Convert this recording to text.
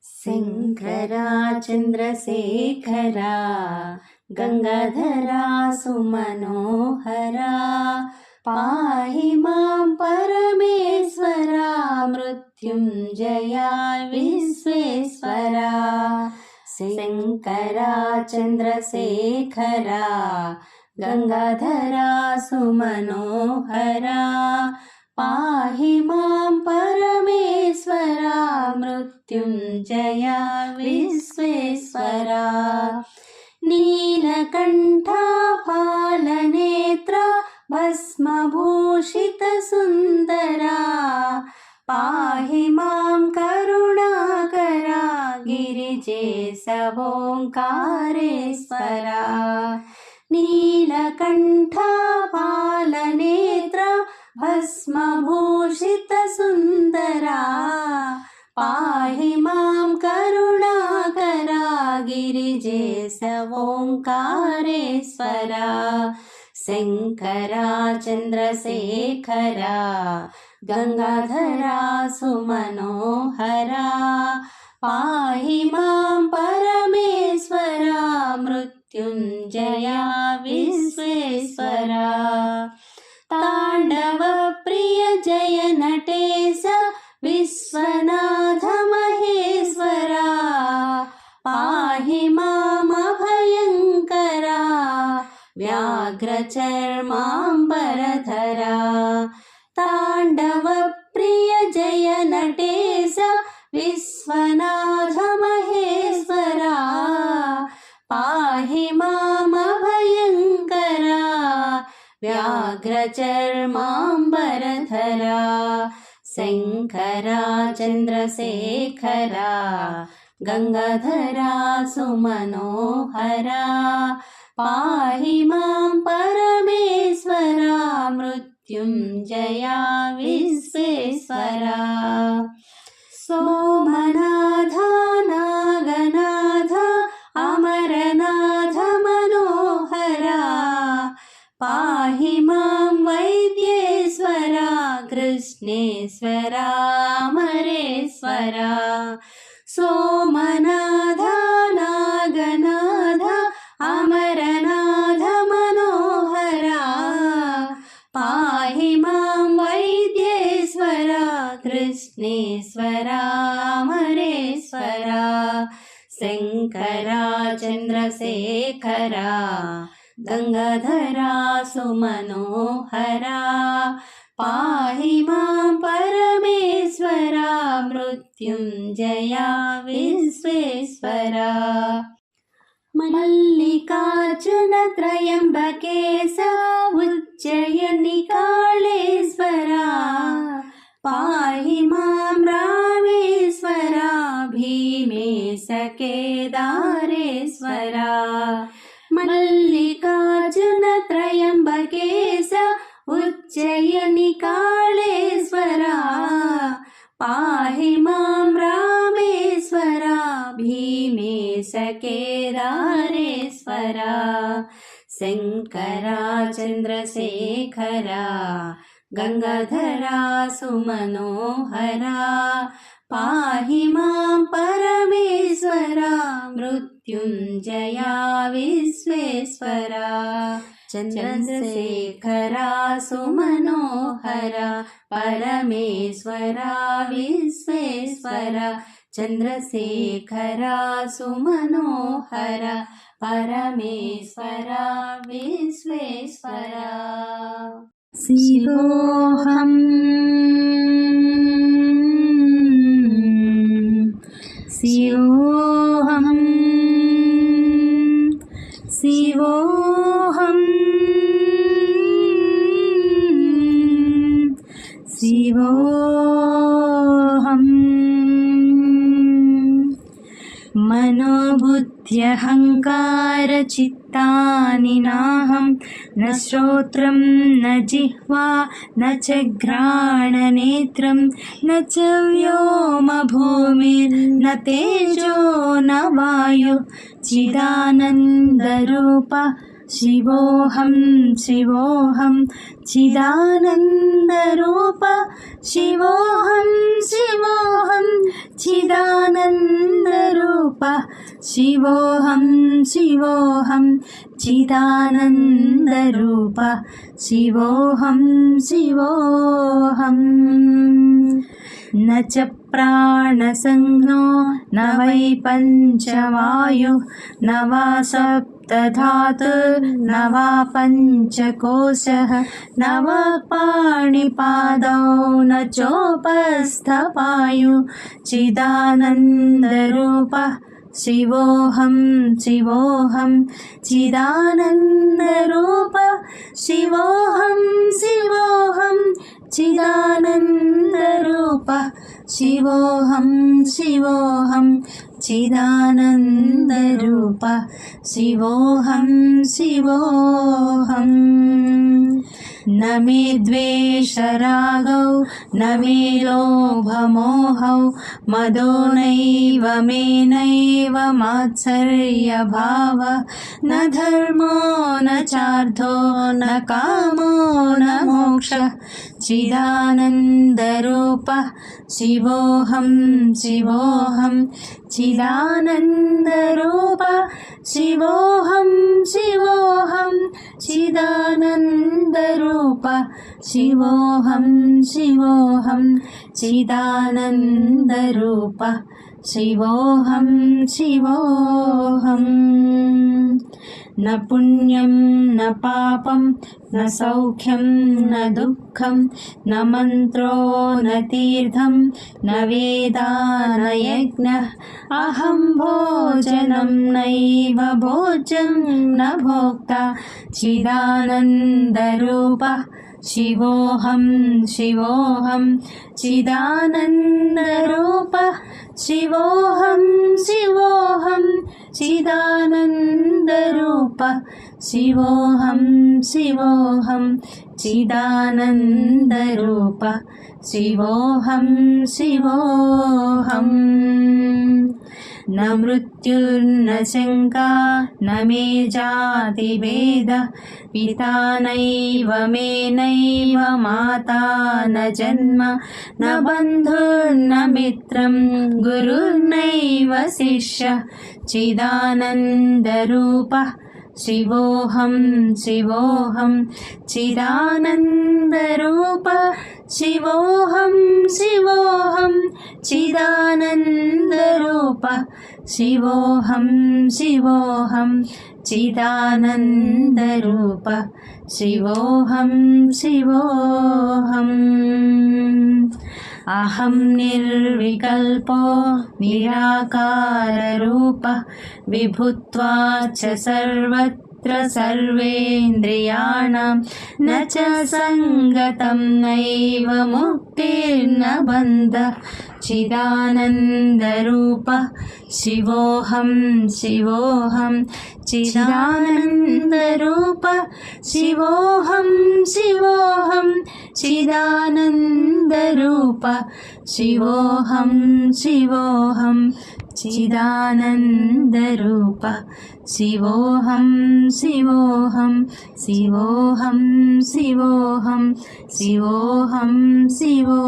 శంకరా చంద్రశేఖరా గంగాధరా సుమనోహరా పాహి మాం పరమేశ్వరా మృత్యుంజయా విశ్వేశ్వరా. శంకరా చంద్రశేఖరా గంగాధరా సుమనోహరా పాహి మాం పరమేశ్వరా మృత్యుంజయా విశ్వేశ్వరా. నీలకంఠా ఫాలనేత్ర భస్మభూషిత సుందరా పాహి మాం కరుణాకరా గిరిజేశోంకారేశ్వరా. నీలకంఠా ఫాలనేత్ర భస్మభూషిత సుందరా పాహి మాం కరుణాకరా గిరిజేశోంకారేశ్వరా. శంకరా చంద్రశేఖరా గంగాధరా సుమనోహరా పాహి మాం పరమేశ్వరా మృత్యుంజయా విశ్వేశ్వరా. తాండవ ప్రియ జయ నటేశ విశ్వనాథ మహేశ్వరా పాహి మామభయంకరా వ్యాఘ్రచర్మాంబరధరా. తాండవ ప్రియ జయ నటేశ విశ్వనాథ మహేశ్వరా పాహి మామభయంకరా వ్యాఘ్రచర్మాంబరధరా. శంకరా చంద్రశేఖరా గంగాధరా సుమనోహరా పాహి మాం పరమేశ్వరా మృత్యుంజయా విశ్వేశ్వరా. సోమనాథ నాగనాథ అమరనాథ మనోహరా పాహి మాం వైద్యేశ్వరా కృష్ణేశ్వరా అమరేశ్వరా. సోమనాథ నాగనాథ అమరనాథ మనోహరా పాహి మాం వైద్యేశ్వరా కృష్ణేశ్వరా అమరేశ్వరా. శంకరా చంద్రశేఖరా గంగాధరా సుమనోహరా పాహి మాం పరమేశ్వరా మృత్యుంజయా విశ్వేశ్వరా. మల్లికార్జున త్రయంబకేశ ఉజ్జయినికాళేశ్వరా పాహి మాం రామేశ్వరా భీమేశ కేదారేశ్వరా. మల్లికార్జున త్రయంబకేశ ఉజ్జయినికాళేశ్వరా పాహి మాం రామేశ్వరా భీమేశ కేదారేశ్వరా. శంకరా చంద్రశేఖరా గంగాధరా సుమనోహరా పాహి మాం పరమేశ్వరా మృత్యుంజయా విశ్వేశ్వరా. చంద్రశేఖరా సుమనోహరా పరమేశ్వరా విశ్వేశ్వరా. చంద్రశేఖరా సుమనోహరా పరమేశ్వరా విశ్వేశ్వరా. శివోహం శివోహం శివోహం శివోహం. మనోబుద్ధ్యహంకార చిత్తాని నాహం న శ్రోత్రం న జిహ్వా న చ ఘ్రాణనేత్రం న చ వ్యోమభూమిర్న తేజో న వాయు చిదానందరూప शिवोऽहं शिवोऽहं चिदानन्दरूप शिवोऽहं शिवोऽहं चिदानन्दरूप शिवोऽहं शिवोऽहं चिदानन्दरूप शिवोऽहं शिवोऽहम् न च प्राणसंज्ञो न वै पञ्चवायुः न वा सप्तधातुर्न वा पञ्चकोशः न वा पाणिपादौ न चोपस्थपायुः चिदानन्दरूपः शिवोऽहं शिवोऽहं चिदानन्दरूपः शिवोऽहं शिवोऽहं चिदानन्दरूपः शिवोऽहं शिवोऽहं चिदानन्दरूपः शिवोऽहं शिवोऽहम् न मे द्वेषरागौ न मे लोभमोहौ मदो नैव मे नैव मात्सर्यभावः न धर्मो न चार्थो न कामो न मोक्षः चिदानन्दरूपः शिवोऽहं शिवोऽहं चिदानन्दरूपः शिवोऽहं शिवोऽहं चिदानन्दरूपः शिवोऽहं शिवोऽहं चिदानन्दरूपः शिवोऽहं शिवोऽहम् न पुण्यं न पापं न सौख्यं न दुःखं न मन्त्रो न तीर्थं न वेदा न यज्ञः अहं भोजनं नैव भोज्यं न भोक्ता चिदानन्दरूपः शिवोऽहं शिवोऽहं चिदानन्दरूपः शिवोऽहं शिवोऽहं चिदानन्दरूपः शिवोऽहं शिवोऽहं चिदानन्दरूपः शिवोऽहं शिवोऽहम् न मृत्युर्न शङ्का न मे जातिभेदः पिता नैव मे नैव माता न जन्म न बन्धुर्न मित्रं गुरुर्नैव शिष्यः चिदानन्दरूपः शिवोऽहं शिवोऽहं चिदानन्दरूपः शिवोऽहं शिवोऽहं चिदानन्दरूपः शिवोऽहं शिवोऽहं चिदानन्दरूपः शिवोऽहं शिवोऽहम् अहं निर्विकल्पो निराकाररूपः विभुत्वात् च सर्वत्र सर्वेन्द्रियाणां न च सङ्गतं नैव मुक्तिर्न बन्धः चिदानन्दरूपः शिवोऽहं शिवोऽहं चिदानन्दरूपः शिवोऽहं शिवोऽहं चिदानन्दरूपः शिवोऽहं शिवोऽहं चिदानन्दरूपः शिवोऽहं शिवोऽहं शिवोऽहं शिवोऽहं शिवोऽहं शिवो